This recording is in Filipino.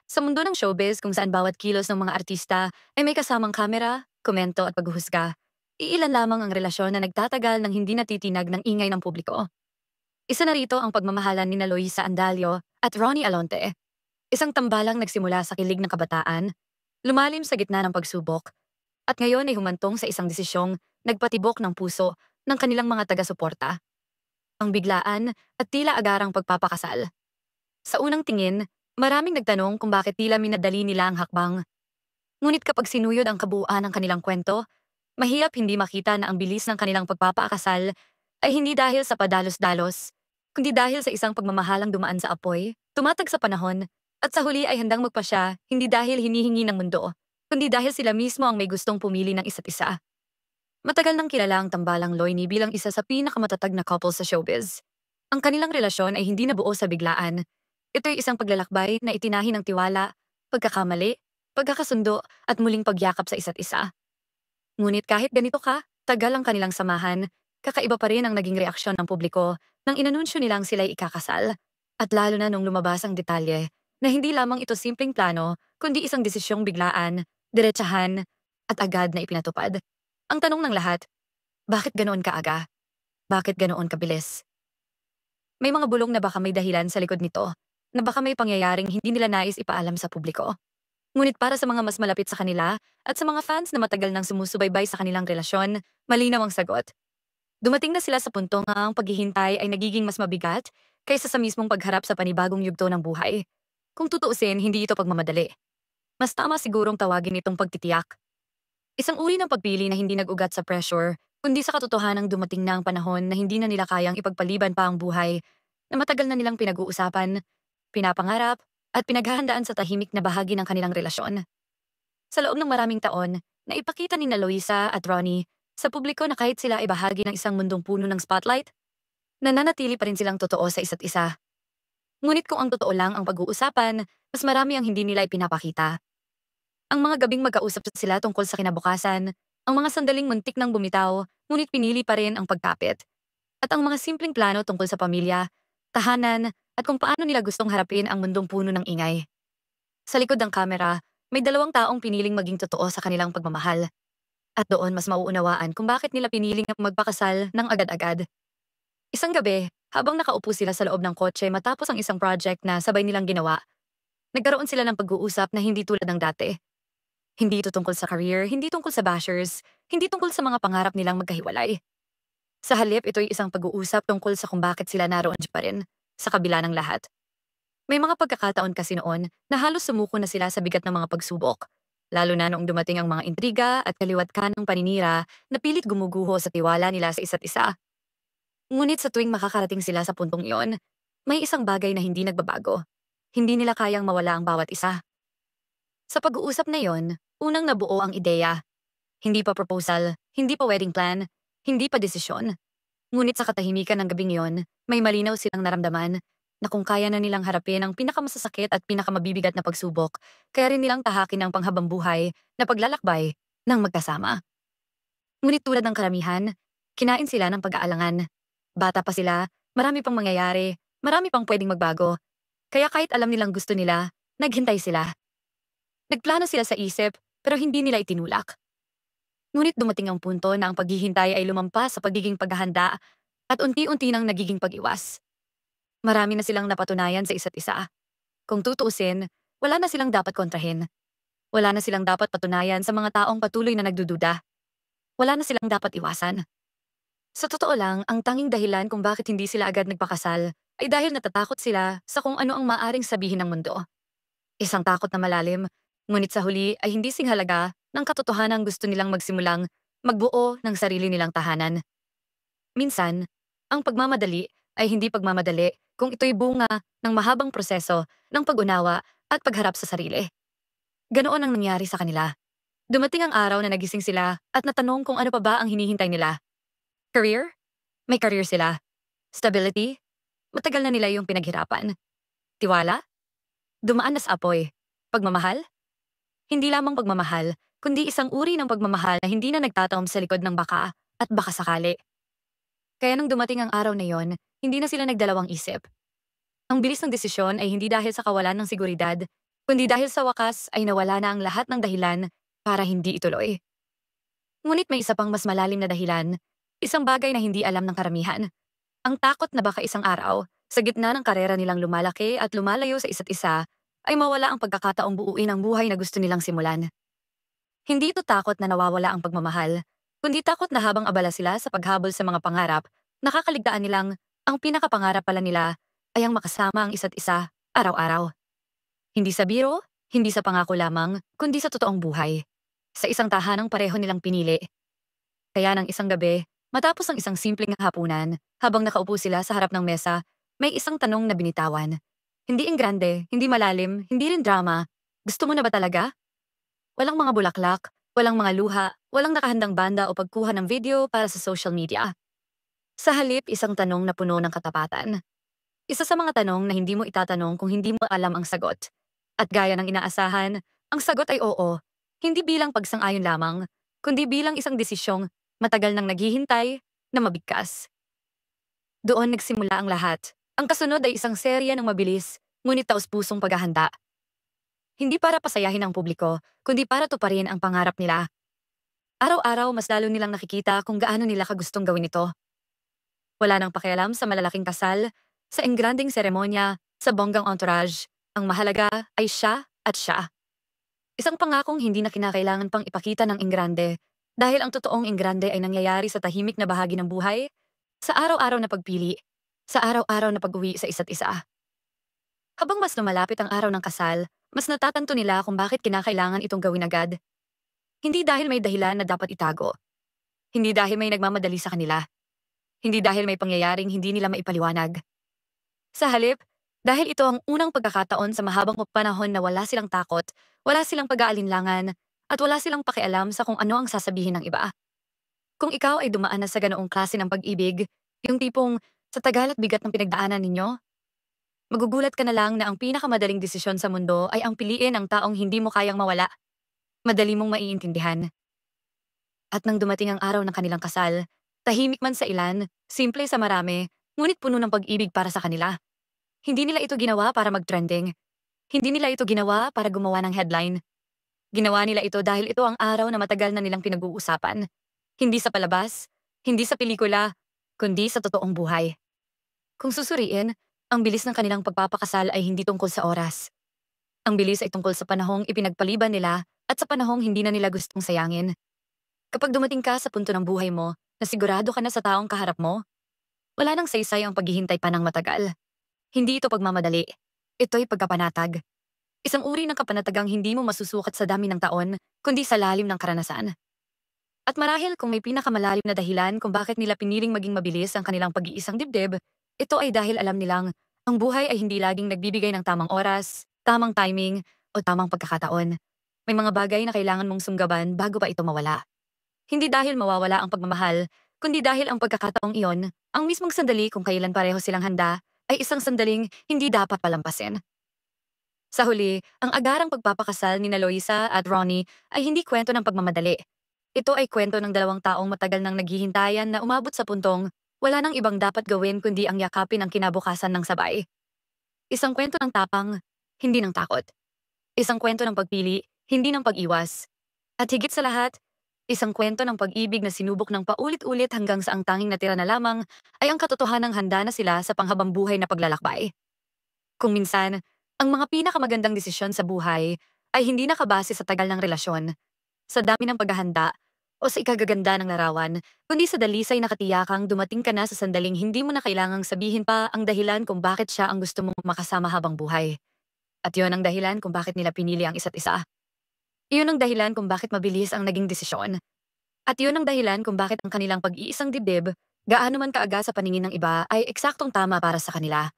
Sa mundo ng showbiz kung saan bawat kilos ng mga artista ay may kasamang kamera, komento at paghuhusga, iilan lamang ang relasyon na nagtatagal ng hindi natitinag ng ingay ng publiko. Isa na rito ang pagmamahalan ni Loisa Andalio at Ronnie Alonte, isang tambalang nagsimula sa kilig ng kabataan, lumalim sa gitna ng pagsubok, at ngayon ay humantong sa isang desisyong nagpatibok ng puso ng kanilang mga taga-suporta, ang biglaan at tila agarang pagpapakasal. Sa unang tingin, maraming nagtanong kung bakit tila minadali nila ang hakbang. Ngunit kapag sinuyod ang kabuuan ng kanilang kwento, mahirap hindi makita na ang bilis ng kanilang pagpapakasal ay hindi dahil sa padalos-dalos, kundi dahil sa isang pagmamahalang dumaan sa apoy, tumatag sa panahon, at sa huli ay handang magpasya hindi dahil hinihingi ng mundo, kundi dahil sila mismo ang may gustong pumili ng isa't isa. Matagal nang kilala ang tambalang Loini bilang isa sa pinakamatatag na couple sa showbiz. Ang kanilang relasyon ay hindi nabuo sa biglaan. Ito ay isang paglalakbay na itinahi ng tiwala, pagkakamali, pagkakasundo at muling pagyakap sa isa't isa. Ngunit kahit ganito tagal ang kanilang samahan, kakaiba pa rin ang naging reaksyon ng publiko nang inanunsyo nilang sila'y ikakasal. At lalo na nung lumabas ang detalye na hindi lamang ito simpleng plano, kundi isang desisyong biglaan, diretsahan, at agad na ipinatupad. Ang tanong ng lahat, bakit ganoon kaaga? Bakit ganoon kabilis? May mga bulong na baka may dahilan sa likod nito, na baka may pangyayaring hindi nila nais ipaalam sa publiko. Ngunit para sa mga mas malapit sa kanila at sa mga fans na matagal nang sumusubaybay sa kanilang relasyon, malinaw ang sagot. Dumating na sila sa punto nga ang paghihintay ay nagiging mas mabigat kaysa sa mismong pagharap sa panibagong yugto ng buhay. Kung tutuusin, hindi ito pagmamadali. Mas tama sigurong tawagin itong pagtitiyak. Isang uri ng pagpili na hindi nag-ugat sa pressure, kundi sa katotohanang dumating na ang panahon na hindi na nila kayang ipagpaliban pa ang buhay, na matagal na nilang pinag-uusapan, pinapangarap, at pinaghahandaan sa tahimik na bahagi ng kanilang relasyon. Sa loob ng maraming taon, naipakita ni Loisa at Ronnie sa publiko na kahit sila ay bahagi ng isang mundong puno ng spotlight, nananatili pa rin silang totoo sa isa't isa. Ngunit kung ang totoo lang ang pag-uusapan, mas marami ang hindi nila ipinapakita. Ang mga gabing magkausap sila tungkol sa kinabukasan, ang mga sandaling muntik nang bumitaw, ngunit pinili pa rin ang pagkapit. At ang mga simpleng plano tungkol sa pamilya, tahanan, at kung paano nila gustong harapin ang mundong puno ng ingay. Sa likod ng kamera, may dalawang taong piniling maging totoo sa kanilang pagmamahal. At doon mas mauunawaan kung bakit nila piniling magpakasal ng agad-agad. Isang gabi, habang nakaupo sila sa loob ng kotse matapos ang isang project na sabay nilang ginawa, nagkaroon sila ng pag-uusap na hindi tulad ng dati. Hindi ito tungkol sa career, hindi tungkol sa bashers, hindi tungkol sa mga pangarap nilang magkahiwalay. Sa halip, ito ay isang pag-uusap tungkol sa kung bakit sila naroon pa rin, sa kabila ng lahat. May mga pagkakataon kasi noon na halos sumuko na sila sa bigat ng mga pagsubok, lalo na noong dumating ang mga intriga at kaliwat-kanang paninira na pilit gumuguho sa tiwala nila sa isa't isa. Ngunit sa tuwing makakarating sila sa puntong iyon, may isang bagay na hindi nagbabago. Hindi nila kayang mawala ang bawat isa. Sa pag-uusap na yon, unang nabuo ang ideya. Hindi pa proposal, hindi pa wedding plan, hindi pa desisyon. Ngunit sa katahimikan ng gabing yon, may malinaw silang naramdaman na kung kaya na nilang harapin ang pinakamasasakit at pinakamabibigat na pagsubok, kaya rin nilang tahakin ang panghabang buhay na paglalakbay ng magkasama. Ngunit tulad ng karamihan, kinain sila ng pag-aalangan. Bata pa sila, marami pang mangyayari, marami pang pwedeng magbago. Kaya kahit alam nilang gusto nila, naghintay sila. Nagplano sila sa isip, pero hindi nila itinulak. Ngunit dumating ang punto na ang paghihintay ay lumampas sa pagiging paghahanda at unti-unti nang nagiging pag-iwas. Marami na silang napatunayan sa isa't isa. Kung tutuusin, wala na silang dapat kontrahin. Wala na silang dapat patunayan sa mga taong patuloy na nagdududa. Wala na silang dapat iwasan. Sa totoo lang, ang tanging dahilan kung bakit hindi sila agad nagpakasal ay dahil natatakot sila sa kung ano ang maaring sabihin ng mundo. Isang takot na malalim, ngunit sa huli ay hindi singhalaga ng katotohanan gusto nilang magsimulang magbuo ng sarili nilang tahanan. Minsan, ang pagmamadali ay hindi pagmamadali kung ito'y bunga ng mahabang proseso ng pag-unawa at pagharap sa sarili. Ganoon ang nangyari sa kanila. Dumating ang araw na nagising sila at natanong kung ano pa ba ang hinihintay nila. Career? May career sila. Stability? Matagal na nila yung pinaghirapan. Tiwala? Dumaan na sa apoy. Pagmamahal? Hindi lamang pagmamahal, kundi isang uri ng pagmamahal na hindi na nagtataom sa likod ng baka at baka sakali. Kaya nung dumating ang araw na yon, hindi na sila nagdalawang isip. Ang bilis ng desisyon ay hindi dahil sa kawalan ng seguridad, kundi dahil sa wakas ay nawala na ang lahat ng dahilan para hindi ituloy. Ngunit may isa pang mas malalim na dahilan, isang bagay na hindi alam ng karamihan. Ang takot na baka isang araw, sa gitna ng karera nilang lumalaki at lumalayo sa isa't isa, ay mawala ang pagkakataong buuin ang buhay na gusto nilang simulan. Hindi ito takot na nawawala ang pagmamahal, kundi takot na habang abala sila sa paghabol sa mga pangarap, nakakaligtaan nilang ang pinakapangarap pala nila ay ang makasama ang isa't isa, araw-araw. Hindi sa biro, hindi sa pangako lamang, kundi sa totoong buhay. Sa isang tahanang pareho nilang pinili. Kaya ng isang gabi, matapos ang isang simpleng hapunan, habang nakaupo sila sa harap ng mesa, may isang tanong na binitawan. Hindi grande, hindi malalim, hindi rin drama. Gusto mo na ba talaga? Walang mga bulaklak, walang mga luha, walang nakahandang banda o pagkuha ng video para sa social media. Sa halip, isang tanong na puno ng katapatan. Isa sa mga tanong na hindi mo itatanong kung hindi mo alam ang sagot. At gaya ng inaasahan, ang sagot ay oo. Hindi bilang pagsang-ayon lamang, kundi bilang isang desisyong matagal nang naghihintay na mabigkas. Doon nagsimula ang lahat. Ang kasunod ay isang serya ng mabilis, ngunit taos-pusong paghahanda. Hindi para pasayahin ang publiko, kundi para tuparin ang pangarap nila. Araw-araw mas lalo nilang nakikita kung gaano nila kagustong gawin ito. Wala nang pakialam sa malalaking kasal, sa engranding seremonya, sa bonggang entourage. Ang mahalaga ay siya at siya. Isang pangakong hindi na kinakailangan pang ipakita ng engrande, dahil ang totoong engrande ay nangyayari sa tahimik na bahagi ng buhay, sa araw-araw na pagpili, sa araw-araw na pag-uwi sa isa't isa. Habang mas lumalapit ang araw ng kasal, mas natatanto nila kung bakit kinakailangan itong gawin agad. Hindi dahil may dahilan na dapat itago. Hindi dahil may nagmamadali sa kanila. Hindi dahil may pangyayaring hindi nila maipaliwanag. Sa halip, dahil ito ang unang pagkakataon sa mahabang panahon na wala silang takot, wala silang pag-aalinlangan, at wala silang pakialam sa kung ano ang sasabihin ng iba. Kung ikaw ay dumaan na sa ganoong klase ng pag-ibig, yung tipong sa tagal at bigat ng pinagdaanan ninyo, magugulat ka na lang na ang pinakamadaling desisyon sa mundo ay ang piliin ang taong hindi mo kayang mawala. Madali mong maiintindihan. At nang dumating ang araw ng kanilang kasal, tahimik man sa ilan, simple sa marami, ngunit puno ng pag-ibig para sa kanila. Hindi nila ito ginawa para mag-trending. Hindi nila ito ginawa para gumawa ng headline. Ginawa nila ito dahil ito ang araw na matagal na nilang pinag-uusapan. Hindi sa palabas, hindi sa pelikula, kundi sa totoong buhay. Kung susuriin, ang bilis ng kanilang pagpapakasal ay hindi tungkol sa oras. Ang bilis ay tungkol sa panahong ipinagpaliban nila at sa panahong hindi na nila gustong sayangin. Kapag dumating ka sa punto ng buhay mo na sigurado ka na sa taong kaharap mo, wala nang saysay ang paghihintay pa ng matagal. Hindi ito pagmamadali. Ito'y pagkapanatag. Isang uri ng kapanatagang hindi mo masusukat sa dami ng taon, kundi sa lalim ng karanasan. At marahil kung may pinakamalalim na dahilan kung bakit nila piniling maging mabilis ang kanilang pag-iisang dibdib, ito ay dahil alam nilang ang buhay ay hindi laging nagbibigay ng tamang oras, tamang timing, o tamang pagkakataon. May mga bagay na kailangan mong sunggaban bago pa ito mawala. Hindi dahil mawawala ang pagmamahal, kundi dahil ang pagkakataong iyon, ang mismong sandali kung kailan pareho silang handa, ay isang sandaling hindi dapat palampasin. Sa huli, ang agarang pagpapakasal ni Loisa at Ronnie ay hindi kwento ng pagmamadali. Ito ay kwento ng dalawang taong matagal nang naghihintayan na umabot sa puntong wala nang ibang dapat gawin kundi ang yakapin ang kinabukasan ng sabay. Isang kwento ng tapang, hindi ng takot. Isang kwento ng pagpili, hindi ng pag-iwas. At higit sa lahat, isang kwento ng pag-ibig na sinubok ng paulit-ulit hanggang sa ang tanging natira na lamang ay ang katotohanang handa na sila sa panghabang buhay na paglalakbay. Kung minsan, ang mga pinakamagandang desisyon sa buhay ay hindi nakabase sa tagal ng relasyon, sa dami ng paghahanda, o sa ikagaganda ng larawan, kundi sa dalisay na katiyakang dumating ka na sa sandaling hindi mo na kailangang sabihin pa ang dahilan kung bakit siya ang gusto mong makasama habang buhay. At yon ang dahilan kung bakit nila pinili ang isa't isa. Iyon ang dahilan kung bakit mabilis ang naging desisyon. At yun ang dahilan kung bakit ang kanilang pag-iisang dibdib, gaano man kaaga sa paningin ng iba, ay eksaktong tama para sa kanila.